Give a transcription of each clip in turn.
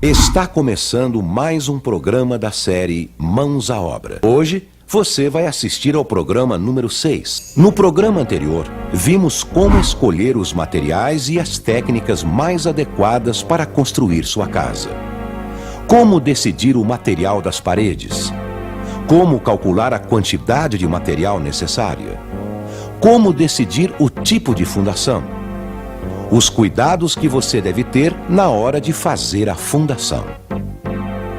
Está começando mais um programa da série Mãos à Obra. Hoje, você vai assistir ao programa número 6. No programa anterior, vimos como escolher os materiais e as técnicas mais adequadas para construir sua casa. Como decidir o material das paredes. Como calcular a quantidade de material necessária. Como decidir o tipo de fundação. Os cuidados que você deve ter na hora de fazer a fundação.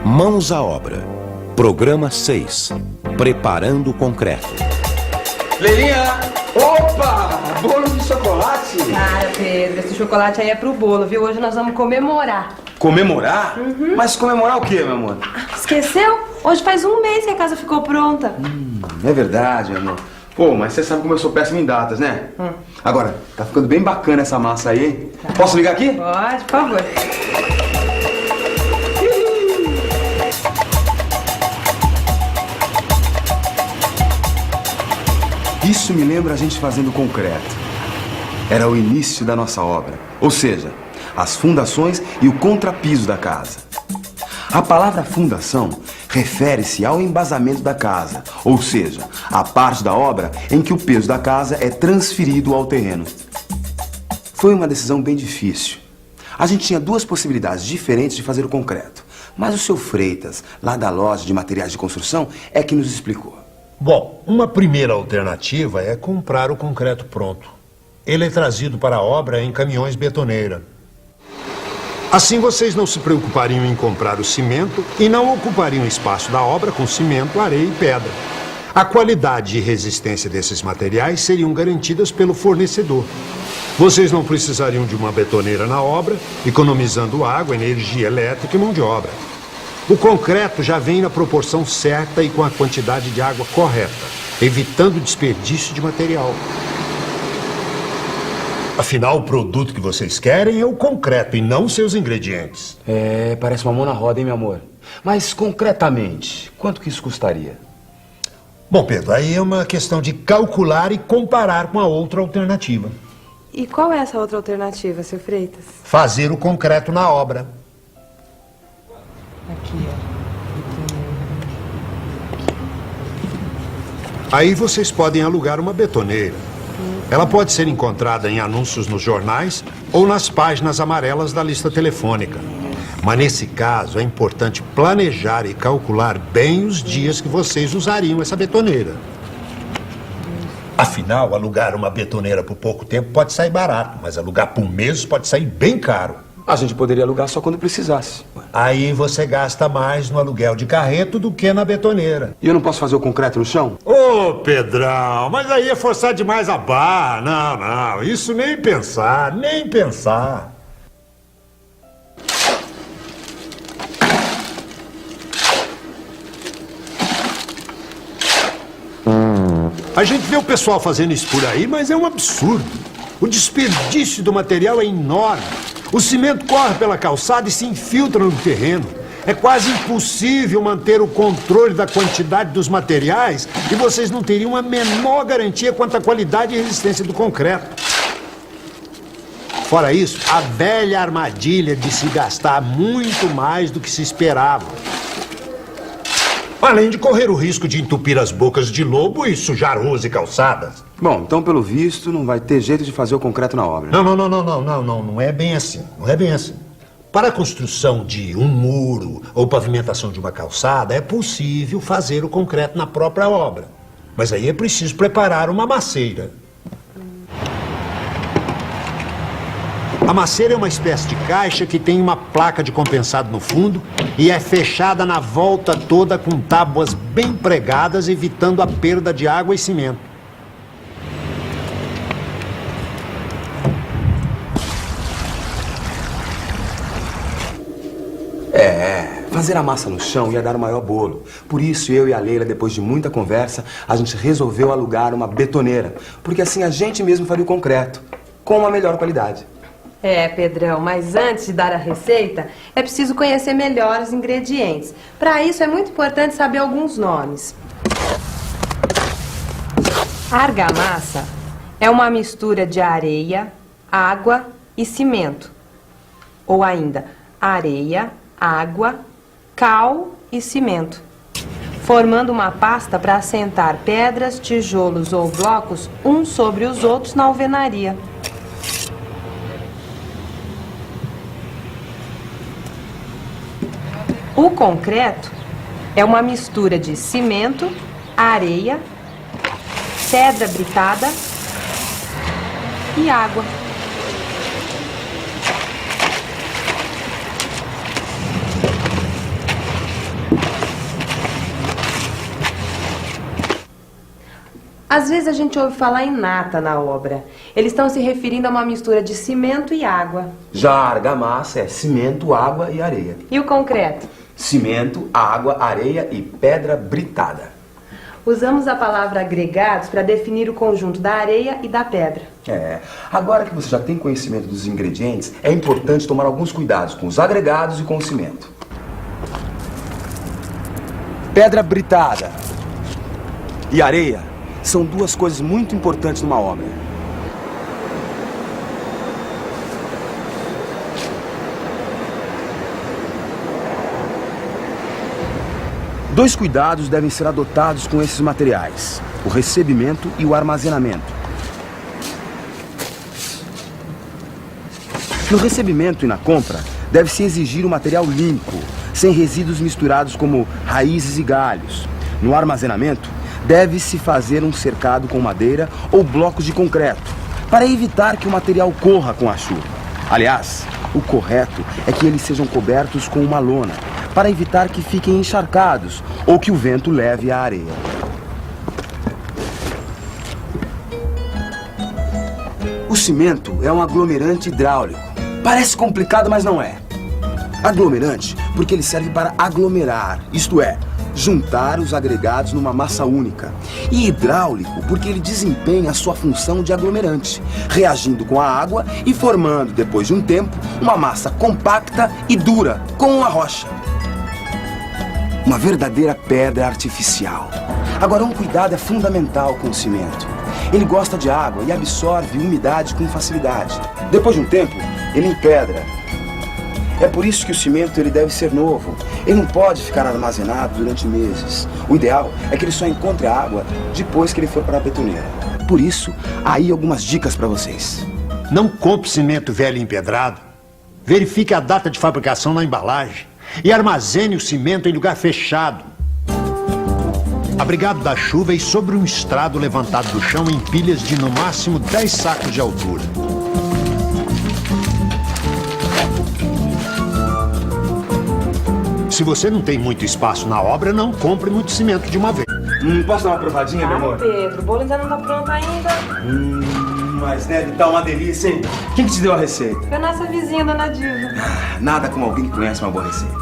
Mãos à Obra. Programa 6. Preparando o concreto. Leilinha! Opa! Bolo de chocolate! Cara, Pedro, esse chocolate aí é pro bolo, viu? Hoje nós vamos comemorar. Comemorar? Mas comemorar o quê, meu amor? Esqueceu? Hoje faz um mês que a casa ficou pronta. É verdade, meu amor. Pô, mas você sabe como eu sou péssimo em datas, né? Agora, tá ficando bem bacana essa massa aí, hein? Tá. Posso ligar aqui? Pode, por favor. Isso me lembra a gente fazendo concreto. Era o início da nossa obra. Ou seja, as fundações e o contrapiso da casa. A palavra fundação refere-se ao embasamento da casa, ou seja, a parte da obra em que o peso da casa é transferido ao terreno. Foi uma decisão bem difícil. A gente tinha duas possibilidades diferentes de fazer o concreto, mas o seu Freitas, lá da loja de materiais de construção, é que nos explicou. Bom, uma primeira alternativa é comprar o concreto pronto. Ele é trazido para a obra em caminhões betoneira. Assim vocês não se preocupariam em comprar o cimento e não ocupariam espaço da obra com cimento, areia e pedra. A qualidade e resistência desses materiais seriam garantidas pelo fornecedor. Vocês não precisariam de uma betoneira na obra, economizando água, energia elétrica e mão de obra. O concreto já vem na proporção certa e com a quantidade de água correta, evitando o desperdício de material. Afinal, o produto que vocês querem é o concreto e não seus ingredientes. É, parece uma mão na roda, hein, meu amor? Mas, concretamente, quanto que isso custaria? Bom, Pedro, aí é uma questão de calcular e comparar com a outra alternativa. E qual é essa outra alternativa, seu Freitas? Fazer o concreto na obra. Aqui, ó. Aí vocês podem alugar uma betoneira. Ela pode ser encontrada em anúncios nos jornais ou nas páginas amarelas da lista telefônica. Mas nesse caso é importante planejar e calcular bem os dias que vocês usariam essa betoneira. Afinal, alugar uma betoneira por pouco tempo pode sair barato, mas alugar por meses pode sair bem caro. A gente poderia alugar só quando precisasse. Aí você gasta mais no aluguel de carreto do que na betoneira. E eu não posso fazer o concreto no chão? Ô, Pedrão, mas aí é forçar demais a barra. Não, isso nem pensar, nem pensar. A gente vê o pessoal fazendo isso por aí, mas é um absurdo. O desperdício do material é enorme. O cimento corre pela calçada e se infiltra no terreno. É quase impossível manter o controle da quantidade dos materiais e vocês não teriam a menor garantia quanto à qualidade e resistência do concreto. Fora isso, a velha armadilha de se gastar muito mais do que se esperava. Além de correr o risco de entupir as bocas de lobo e sujar ruas e calçadas. Bom, então pelo visto não vai ter jeito de fazer o concreto na obra. Não é bem assim. Não é bem assim. Para a construção de um muro ou pavimentação de uma calçada, é possível fazer o concreto na própria obra. Mas aí é preciso preparar uma maceira. A maceira é uma espécie de caixa que tem uma placa de compensado no fundo e é fechada na volta toda com tábuas bem pregadas, evitando a perda de água e cimento. Fazer a massa no chão ia dar o maior bolo. Por isso, eu e a Leila, depois de muita conversa, a gente resolveu alugar uma betoneira. Porque assim a gente mesmo faria o concreto, com uma melhor qualidade. É, Pedrão, mas antes de dar a receita, é preciso conhecer melhor os ingredientes. Para isso, é muito importante saber alguns nomes. Argamassa é uma mistura de areia, água e cimento. Ou ainda, areia, água, cal e cimento, formando uma pasta para assentar pedras, tijolos ou blocos uns sobre os outros na alvenaria. O concreto é uma mistura de cimento, areia, pedra britada e água. Às vezes a gente ouve falar em nata na obra. Eles estão se referindo a uma mistura de cimento e água. Já a argamassa é cimento, água e areia. E o concreto? Cimento, água, areia e pedra britada. Usamos a palavra agregados para definir o conjunto da areia e da pedra. Agora que você já tem conhecimento dos ingredientes, é importante tomar alguns cuidados com os agregados e com o cimento. Pedra britada e areia são duas coisas muito importantes numa obra. Dois cuidados devem ser adotados com esses materiais: o recebimento e o armazenamento. No recebimento e na compra, deve-se exigir o material limpo, sem resíduos misturados como raízes e galhos. No armazenamento, deve-se fazer um cercado com madeira ou blocos de concreto, para evitar que o material corra com a chuva. Aliás, o correto é que eles sejam cobertos com uma lona, para evitar que fiquem encharcados ou que o vento leve a areia. O cimento é um aglomerante hidráulico. Parece complicado, mas não é. Aglomerante porque ele serve para aglomerar, isto é, juntar os agregados numa massa única. E hidráulico porque ele desempenha a sua função de aglomerante, reagindo com a água e formando, depois de um tempo, uma massa compacta e dura, como uma rocha. Uma verdadeira pedra artificial. Agora, um cuidado é fundamental com o cimento. Ele gosta de água e absorve umidade com facilidade. Depois de um tempo, ele empedra. É por isso que o cimento ele deve ser novo. Ele não pode ficar armazenado durante meses. O ideal é que ele só encontre a água depois que ele for para a betoneira. Por isso, aí algumas dicas para vocês. Não compre cimento velho e empedrado. Verifique a data de fabricação na embalagem. E armazene o cimento em lugar fechado, abrigado da chuva e sobre um estrado levantado do chão em pilhas de no máximo 10 sacos de altura. Se você não tem muito espaço na obra, não compre muito cimento de uma vez. Posso dar uma provadinha, meu amor? Pedro, o bolo ainda não tá pronto ainda. Mas deve estar uma delícia, hein? Quem que te deu a receita? Foi nossa vizinha, dona Diva. Nada como alguém que conhece uma boa receita.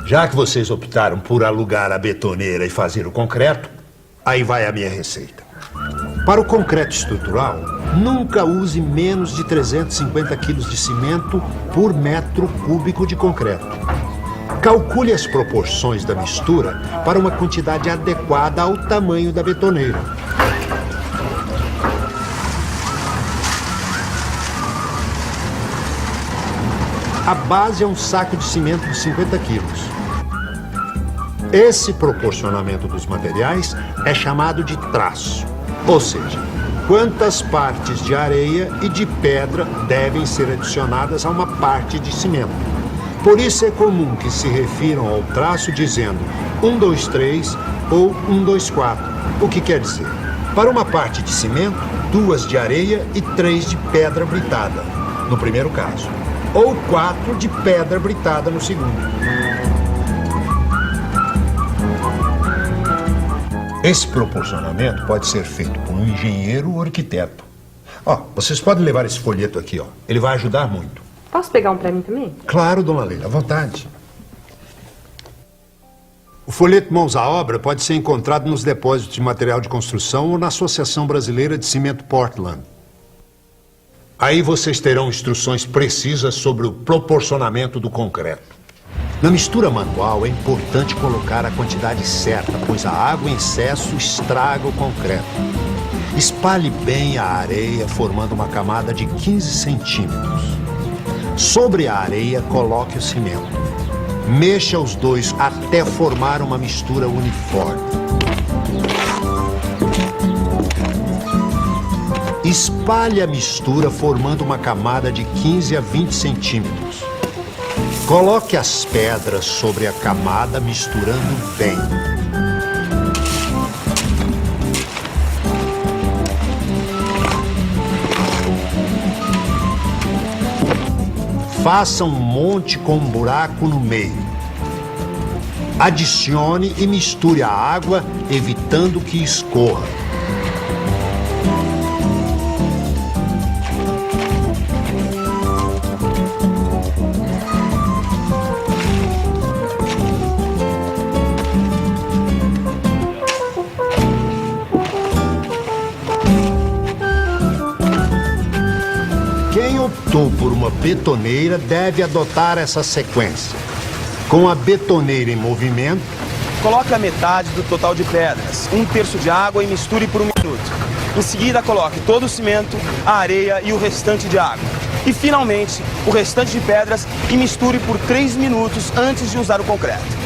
Já que vocês optaram por alugar a betoneira e fazer o concreto, aí vai a minha receita. Para o concreto estrutural, nunca use menos de 350 quilos de cimento por metro cúbico de concreto. Calcule as proporções da mistura para uma quantidade adequada ao tamanho da betoneira. A base é um saco de cimento de 50 quilos. Esse proporcionamento dos materiais é chamado de traço, ou seja, quantas partes de areia e de pedra devem ser adicionadas a uma parte de cimento. Por isso é comum que se refiram ao traço dizendo 1, 2, 3 ou 1, 2, 4, o que quer dizer, para uma parte de cimento, 2 de areia e 3 de pedra britada, no primeiro caso, ou 4 de pedra britada no segundo. Esse proporcionamento pode ser feito por um engenheiro ou arquiteto. Vocês podem levar esse folheto aqui, ele vai ajudar muito. Posso pegar um pra mim também? Claro, dona Leila, à vontade. O folheto Mãos à Obra pode ser encontrado nos depósitos de material de construção ou na Associação Brasileira de Cimento Portland. Aí vocês terão instruções precisas sobre o proporcionamento do concreto. Na mistura manual é importante colocar a quantidade certa, pois a água em excesso estraga o concreto. Espalhe bem a areia, formando uma camada de 15 centímetros. Sobre a areia, coloque o cimento. Mexa os dois até formar uma mistura uniforme. Espalhe a mistura formando uma camada de 15 a 20 centímetros. Coloque as pedras sobre a camada misturando bem. Faça um monte com um buraco no meio. Adicione e misture a água, evitando que escorra. Quem optou por uma betoneira deve adotar essa sequência. Com a betoneira em movimento, Coloque a metade do total de pedras, 1/3 de água e misture por 1 minuto. Em seguida, coloque todo o cimento, a areia e o restante de água. E, finalmente, o restante de pedras e misture por 3 minutos antes de usar o concreto.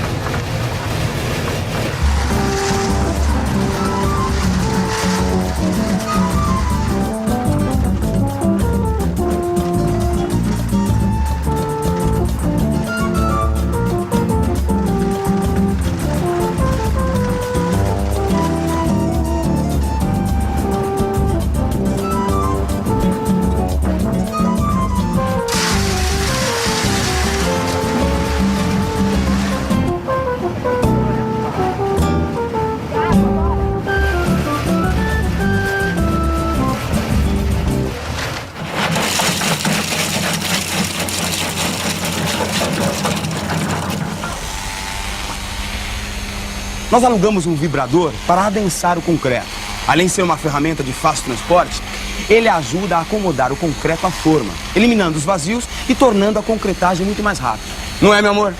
Nós alugamos um vibrador para adensar o concreto. Além de ser uma ferramenta de fácil transporte, ele ajuda a acomodar o concreto à forma, eliminando os vazios e tornando a concretagem muito mais rápida. Não é, meu amor?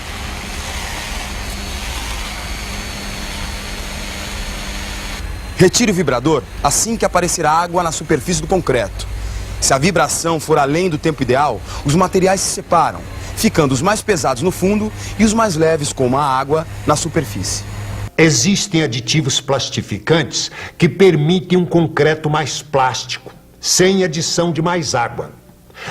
Retire o vibrador assim que aparecer água na superfície do concreto. Se a vibração for além do tempo ideal, os materiais se separam, ficando os mais pesados no fundo e os mais leves, como a água, na superfície. existem aditivos plastificantes que permitem um concreto mais plástico, sem adição de mais água.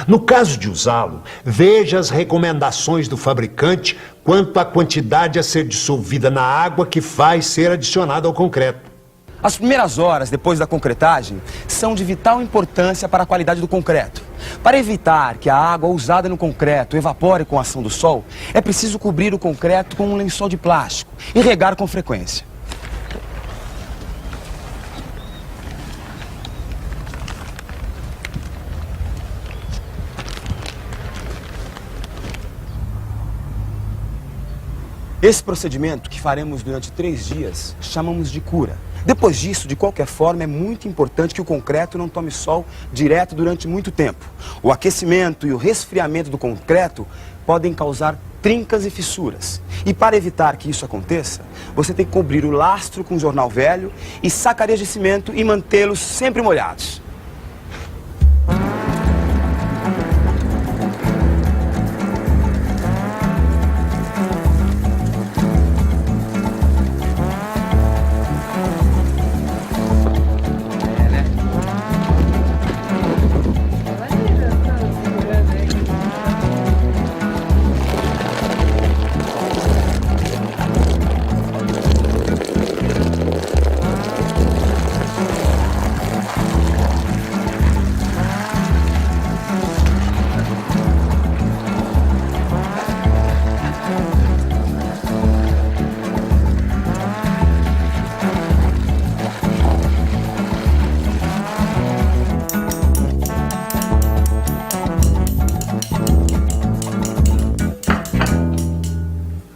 No caso de usá-lo, veja as recomendações do fabricante quanto à quantidade a ser dissolvida na água que vai ser adicionada ao concreto. As primeiras horas depois da concretagem são de vital importância para a qualidade do concreto. Para evitar que a água usada no concreto evapore com a ação do sol, é preciso cobrir o concreto com um lençol de plástico e regar com frequência. Esse procedimento, que faremos durante 3 dias, chamamos de cura. Depois disso, de qualquer forma, é muito importante que o concreto não tome sol direto durante muito tempo. O aquecimento e o resfriamento do concreto podem causar trincas e fissuras. E para evitar que isso aconteça, você tem que cobrir o lastro com jornal velho e sacarias de cimento e mantê-los sempre molhados.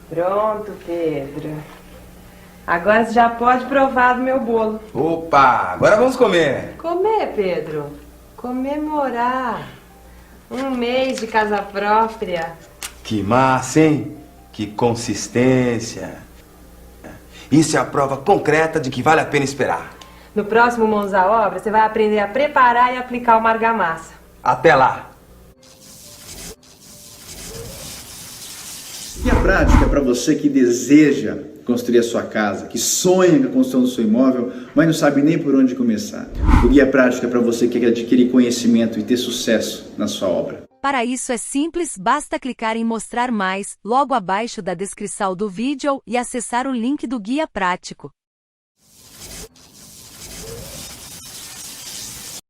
Pronto, Pedro. Agora você já pode provar do meu bolo. Opa, agora vamos comer. Comer, Pedro. Comemorar. 1 mês de casa própria. Que massa, hein? Que consistência. Isso é a prova concreta de que vale a pena esperar. No próximo Mãos à Obra, você vai aprender a preparar e aplicar uma argamassa. Até lá. Guia prático é para você que deseja construir a sua casa, que sonha com a construção do seu imóvel, mas não sabe nem por onde começar. O Guia prático é para você que quer adquirir conhecimento e ter sucesso na sua obra. Para isso é simples, basta clicar em mostrar mais, logo abaixo da descrição do vídeo e acessar o link do Guia Prático.